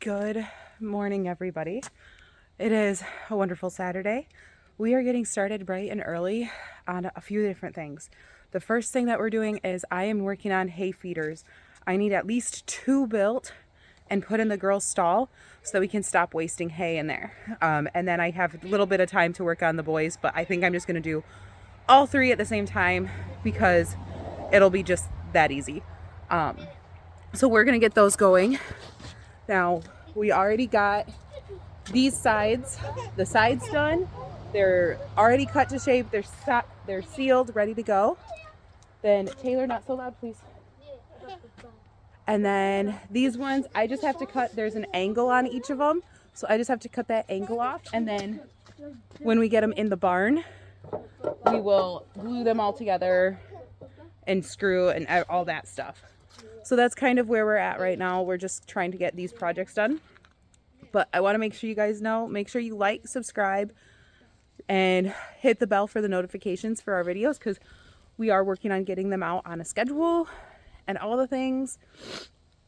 Good morning, everybody. It is a wonderful Saturday. We are getting started bright and early on a few different things. The first thing that we're doing is I am working on hay feeders. I need at least 2 built and put in the girls' stall so that we can stop wasting hay in there. And then I have a little bit of time to work on the boys, but I think I'm just going to do all 3 at the same time because it'll be just that easy. So we're going to get those going. Now, we already got these sides, the sides done. They're already cut to shape. They're sealed, ready to go. Then, Taylor, not so loud, please. And then these ones, I just have to cut, there's an angle on each of them. So I just have to cut that angle off. And then when we get them in the barn, we will glue them all together and screw and all that stuff. So that's kind of where we're at right now. We're just trying to get these projects done. But I want to make sure you guys know, make sure you like, subscribe, and hit the bell for the notifications for our videos because we are working on getting them out on a schedule and all the things.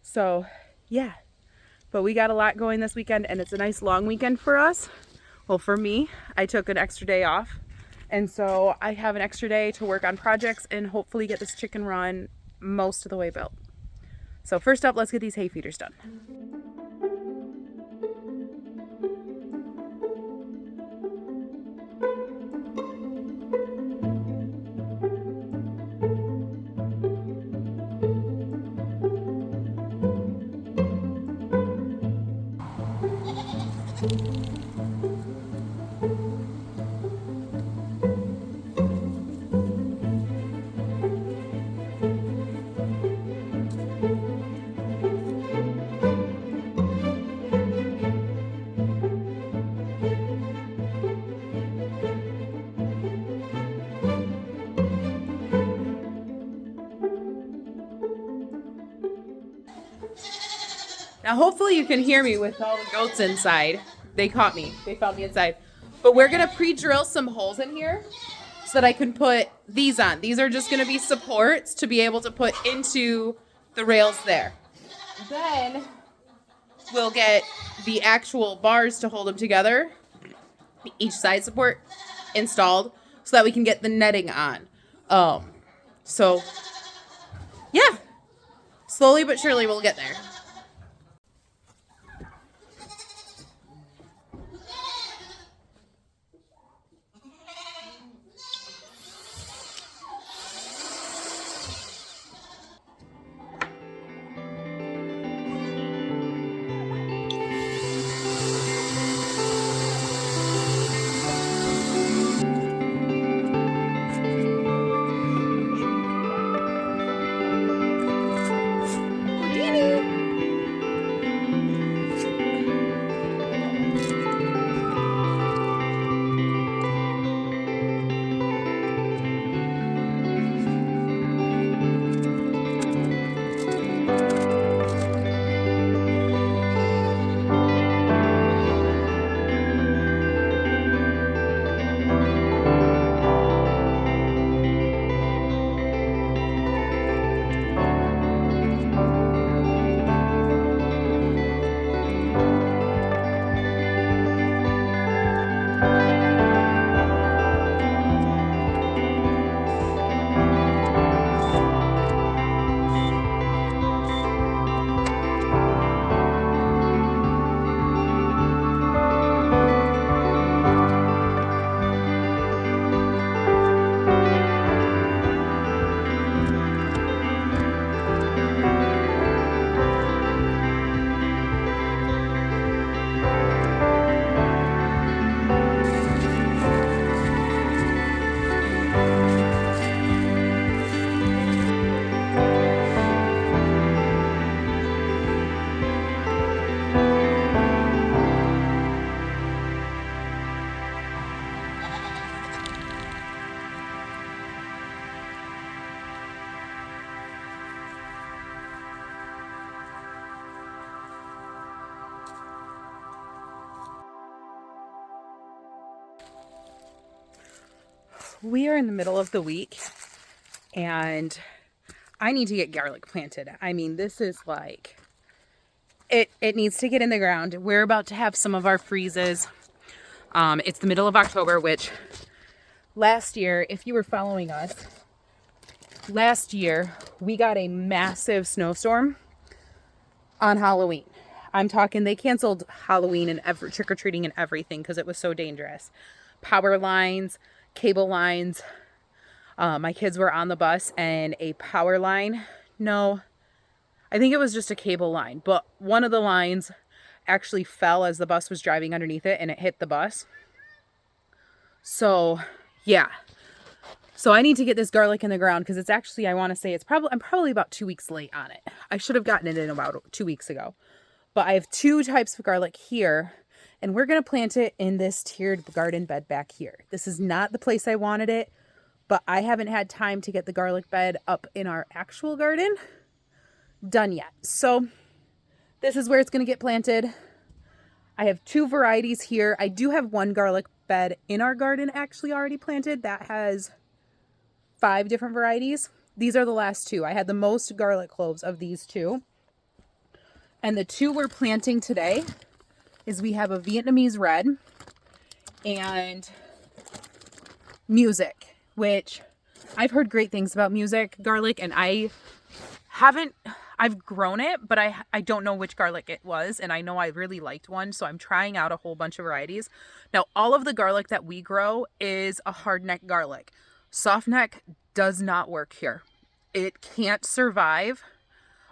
So yeah, but we got a lot going this weekend and it's a nice long weekend for us. Well, for me, I took an extra day off. And so I have an extra day to work on projects and hopefully get this chicken run most of the way built. So first up, let's get these hay feeders done. Now, hopefully you can hear me with all the goats inside. They caught me. They found me inside. But we're going to pre-drill some holes in here so that I can put these on. These are just going to be supports to be able to put into the rails there. Then we'll get the actual bars to hold them together, each side support installed so that we can get the netting on. So, yeah, slowly but surely we'll get there. We are in the middle of the week and I need to get garlic planted. I mean, this is like it needs to get in the ground. We're about to have some of our freezes. It's the middle of October, which last year, if you were following us, last year we got a massive snowstorm on Halloween. I'm talking, they canceled Halloween and trick-or-treating and everything because it was so dangerous. Power lines, cable lines. My kids were on the bus and a power line. No, I think it was just a cable line, but one of the lines actually fell as the bus was driving underneath it and it hit the bus. So yeah. So I need to get this garlic in the ground because it's actually, I want to say I'm probably about 2 weeks late on it. I should have gotten it in about 2 weeks ago. But I have 2 types of garlic here, and we're going to plant it in this tiered garden bed back here. This is not the place I wanted it, but I haven't had time to get the garlic bed up in our actual garden done yet. So this is where it's going to get planted. I have 2 varieties here. I do have 1 garlic bed in our garden actually already planted that has 5 different varieties. These are the last 2. I had the most garlic cloves of these 2. And the 2 we're planting today is we have a Vietnamese red and music, which I've heard great things about music garlic, and I've grown it, but I don't know which garlic it was, and I know I really liked one, so I'm trying out a whole bunch of varieties. Now, all of the garlic that we grow is a hardneck garlic. Softneck does not work here. It can't survive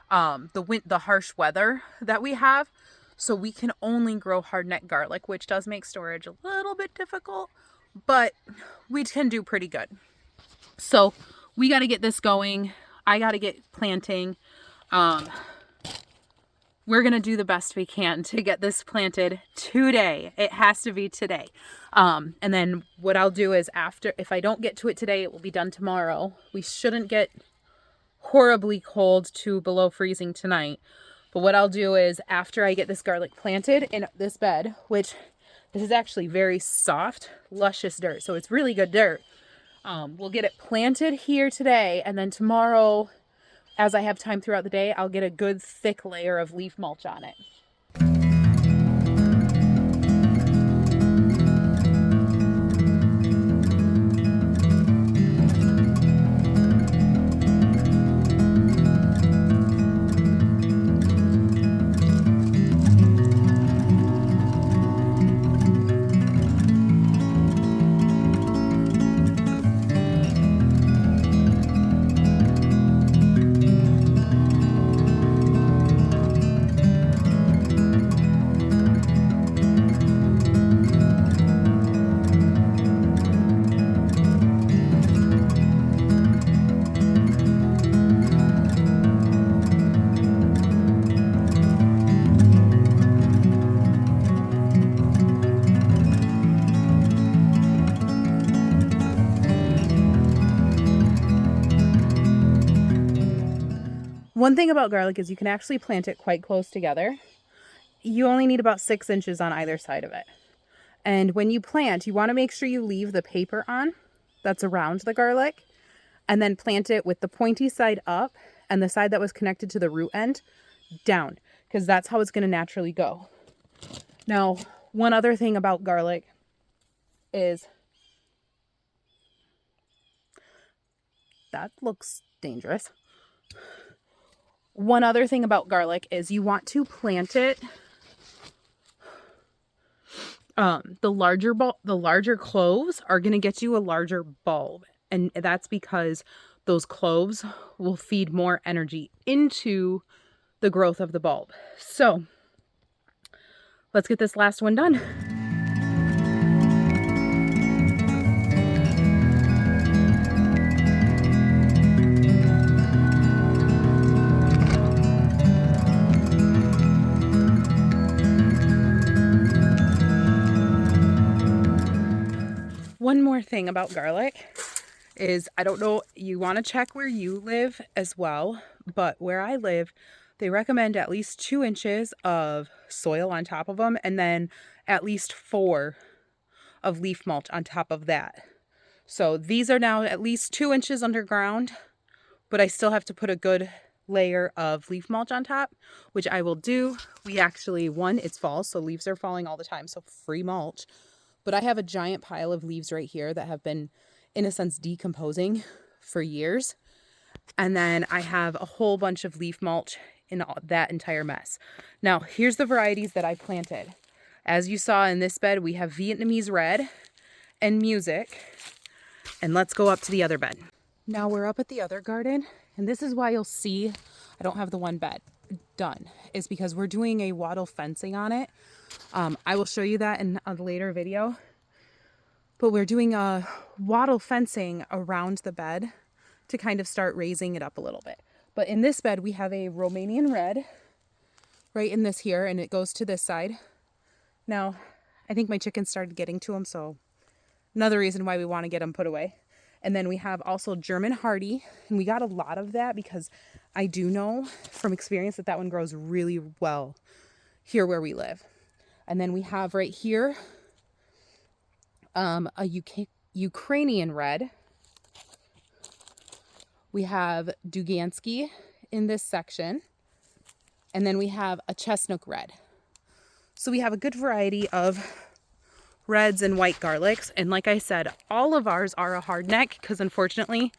the harsh weather that we have, so we can only grow hardneck garlic, which does make storage a little bit difficult, but we can do pretty good. So we got to get this going. I got to get planting. We're going to do the best we can to get this planted today. It has to be today. And then what I'll do is if I don't get to it today, it will be done tomorrow. We shouldn't get horribly cold to below freezing tonight. But what I'll do is after I get this garlic planted in this bed, which this is actually very soft, luscious dirt, so it's really good dirt. We'll get it planted here today, and then tomorrow, as I have time throughout the day, I'll get a good thick layer of leaf mulch on it. One thing about garlic is you can actually plant it quite close together. You only need about 6 inches on either side of it. And when you plant, you want to make sure you leave the paper on that's around the garlic, and then plant it with the pointy side up and the side that was connected to the root end down, because that's how it's going to naturally go. Now, one other thing about garlic is that looks dangerous. One other thing about garlic is you want to plant it. The larger cloves are going to get you a larger bulb, and that's because those cloves will feed more energy into the growth of the bulb. So let's get this last one done. One more thing about garlic is, I don't know, you want to check where you live as well, but where I live, they recommend at least 2 inches of soil on top of them, and then at least 4 of leaf mulch on top of that. So these are now at least 2 inches underground, but I still have to put a good layer of leaf mulch on top, which I will do. We actually, one, it's fall, so leaves are falling all the time, so free mulch. But I have a giant pile of leaves right here that have been, in a sense, decomposing for years. And then I have a whole bunch of leaf mulch in that entire mess. Now, here's the varieties that I planted. As you saw in this bed, we have Vietnamese red and music. And let's go up to the other bed. Now we're up at the other garden, and this is why you'll see I don't have the one bed done, is because we're doing a wattle fencing on it. I will show you that in a later video, but we're doing a wattle fencing around the bed to kind of start raising it up a little bit. But in this bed, we have a Romanian red right in this here, and it goes to this side. Now, I think my chickens started getting to them, so another reason why we want to get them put away. And then we have also German Hardy, and we got a lot of that because I do know from experience that that one grows really well here where we live. And then we have right here a Ukrainian red. We have Dugansky in this section. And then we have a chestnut red. So we have a good variety of reds and white garlics. And like I said, all of ours are a hardneck because unfortunately,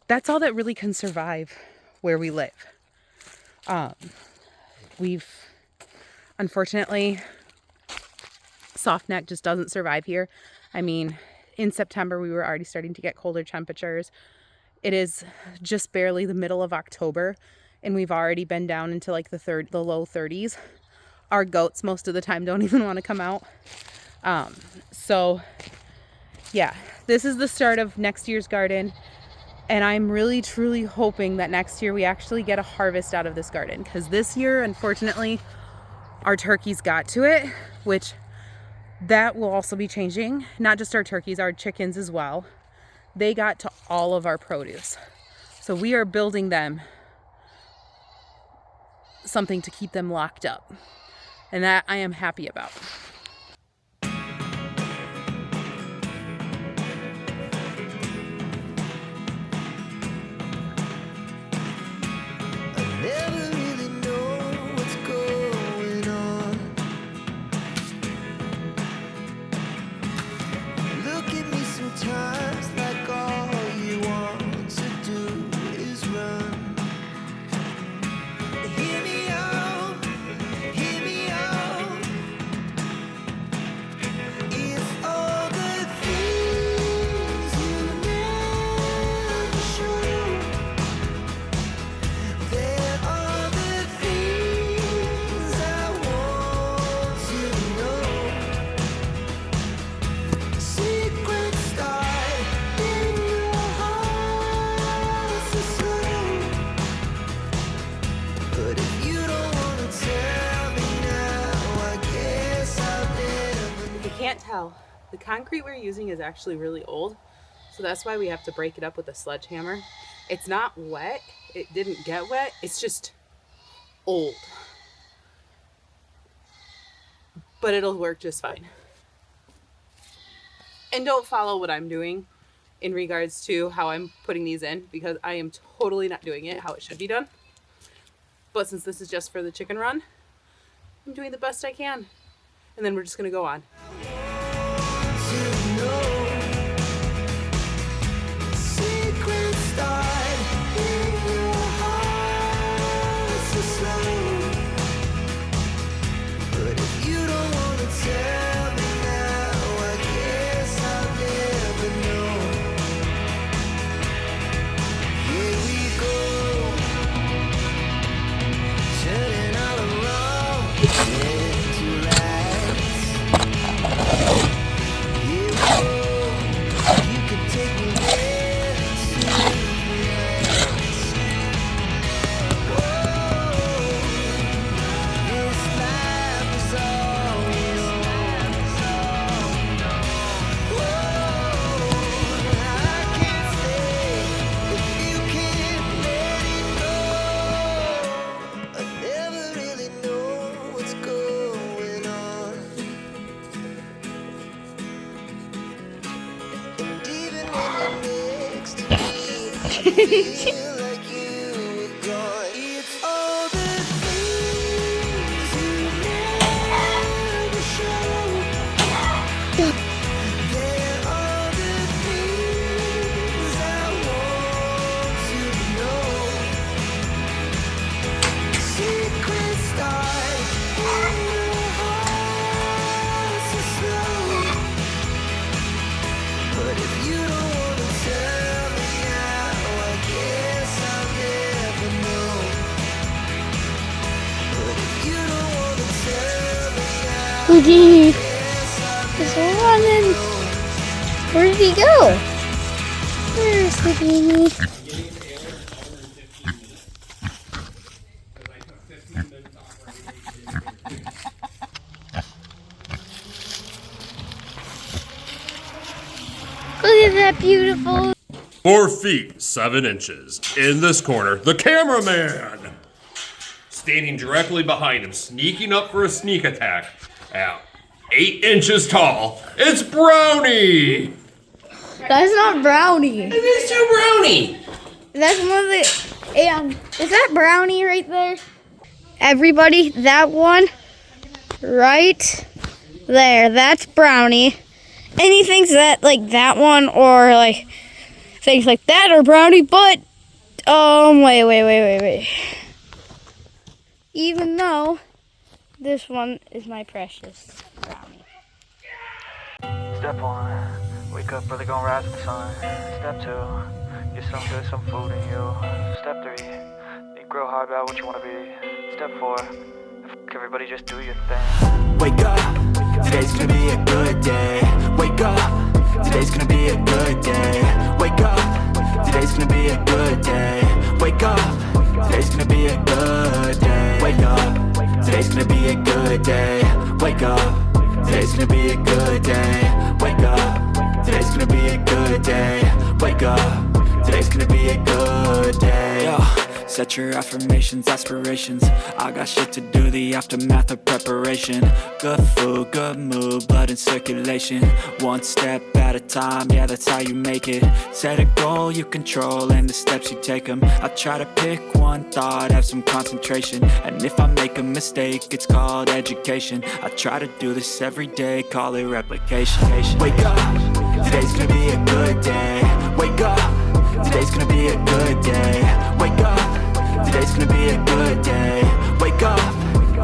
that's all that really can survive where we live. Unfortunately, softneck just doesn't survive here. I mean, in September, we were already starting to get colder temperatures. It is just barely the middle of October, and we've already been down into like the low 30s. Our goats most of the time don't even want to come out. So yeah, this is the start of next year's garden. And I'm really, truly hoping that next year we actually get a harvest out of this garden. Because this year, unfortunately, our turkeys got to it, which that will also be changing. Not just our turkeys, our chickens as well. They got to all of our produce. So we are building them something to keep them locked up. And that I am happy about. Can't tell. The concrete we're using is actually really old, so that's why we have to break it up with a sledgehammer. It's not wet. It didn't get wet. It's just old. But it'll work just fine. And don't follow what I'm doing in regards to how I'm putting these in, because I am totally not doing it how it should be done. But since this is just for the chicken run, I'm doing the best I can. And then we're just gonna go on. Houdini is running. Where did he go? Where's Houdini? Look at that beautiful. 4 feet 7 inches. In this corner, the cameraman! Standing directly behind him, sneaking up for a sneak attack. At 8 inches tall, it's Brownie! That's not Brownie. It is too Brownie! That's one of the. Is that Brownie right there? Everybody, that one right there, that's Brownie. And he thinks that like that one or like things like that are Brownie, but wait. Even though this one is my precious Brownie. Step 1, wake up early, gonna rise with the sun. Step 2, get some food in you. Step 3, think real hard about what you wanna be. Step 4, everybody just do your thing. Wake up, today's gonna be a good day. Wake up, today's gonna be a good day. Wake up, today's gonna be a good day. Wake up, today's gonna be a good day. Wake up, today's gonna be a good day. Wake up, today's gonna be a good day. Wake up, today's gonna be a good day. Wake up, today's gonna be a good day. Yo, set your affirmations, aspirations. I got shit to do, the aftermath of preparation. Good food, good mood, blood in circulation. One step at a time, yeah, that's how you make it. Set a goal you control and the steps you take them. I try to pick one thought, have some concentration. And if I make a mistake, it's called education. I try to do this every day, call it replication. Wake up, today's gonna be a good day. Wake up, today's gonna be a good day. Wake up, today's gonna be a good day. Wake up,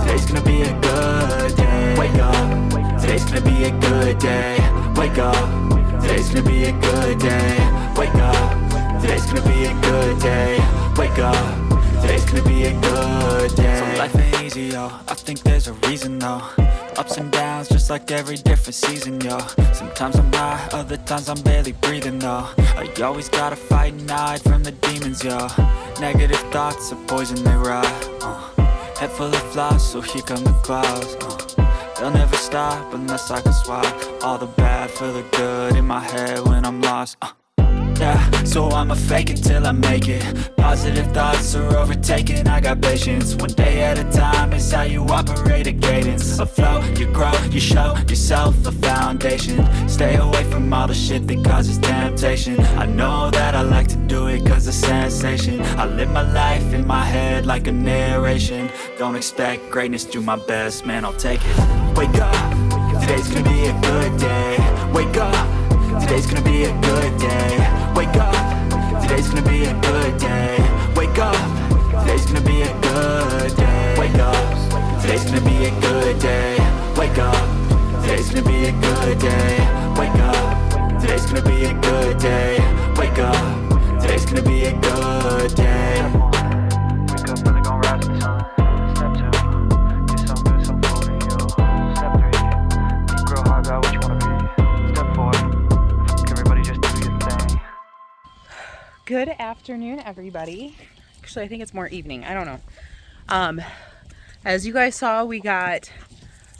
today's gonna be a good day. Wake up, today's gonna be a good day. Wake up, today's gonna be a good day. Wake up, today's gonna be a good day. Wake up, today's gonna be a good day. So life ain't easy, yo, I think there's a reason though. Ups and downs, just like every different season, yo. Sometimes I'm high, other times I'm barely breathing, though. You always gotta fight and hide from the demons, yo. Negative thoughts are poison, they rot. Head full of flies, so here come the clouds. They'll never stop unless I can swap all the bad for the good in my head when I'm lost. Yeah, so I'ma fake it till I make it. Positive thoughts are overtaken, I got patience. One day at a time is how you operate a cadence. A flow, you grow, you show yourself a foundation. Stay away from all the shit that causes temptation. I know that I like to do it cause it's sensation. I live my life in my head like a narration. Don't expect greatness, do my best, man, I'll take it. Wake up, today's gonna be a good day. Wake up, today's gonna be a good day. Wake up, today's gonna be a good day. Wake up, today's gonna be a good day. Wake up, today's gonna be a good day. Wake up, today's gonna be a good day. Wake up, today's gonna be a good day. Wake up, today's gonna be a good day. Wake up early, gonna rise with the sun. Step 2, get some food in you. Step 3, think real hard about what you wanna be. Step 4, everybody just do your thing. Good afternoon, everybody. Actually, I think it's more evening. I don't know. As you guys saw, we got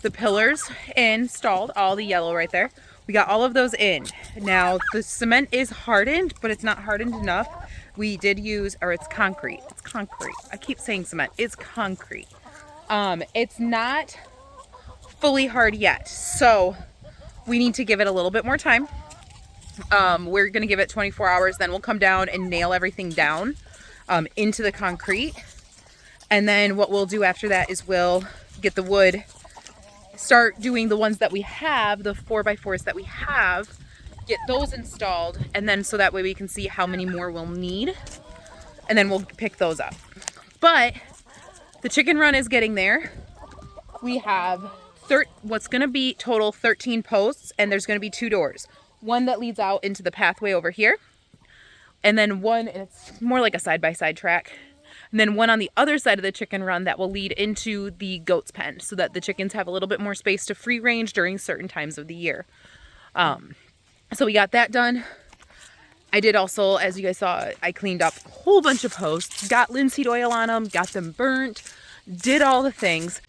the pillars installed, all the yellow right there. We got all of those in. Now, the cement is hardened, but it's not hardened enough. We did use, or it's concrete. It's concrete. I keep saying cement. It's concrete. It's not fully hard yet, so we need to give it a little bit more time. We're gonna give it 24 hours, then we'll come down and nail everything down into the concrete. And then what we'll do after that is we'll get the wood start doing the ones that we have, the 4x4s that we have, get those installed, and then so that way we can see how many more we'll need, and then we'll pick those up. But the chicken run is getting there. We have what's going to be total 13 posts, and there's going to be 2 doors. One that leads out into the pathway over here, and then one, it's more like a side-by-side track, and then one on the other side of the chicken run that will lead into the goat's pen so that the chickens have a little bit more space to free range during certain times of the year. So we got that done. I did also, as you guys saw, I cleaned up a whole bunch of posts, got linseed oil on them, got them burnt, did all the things.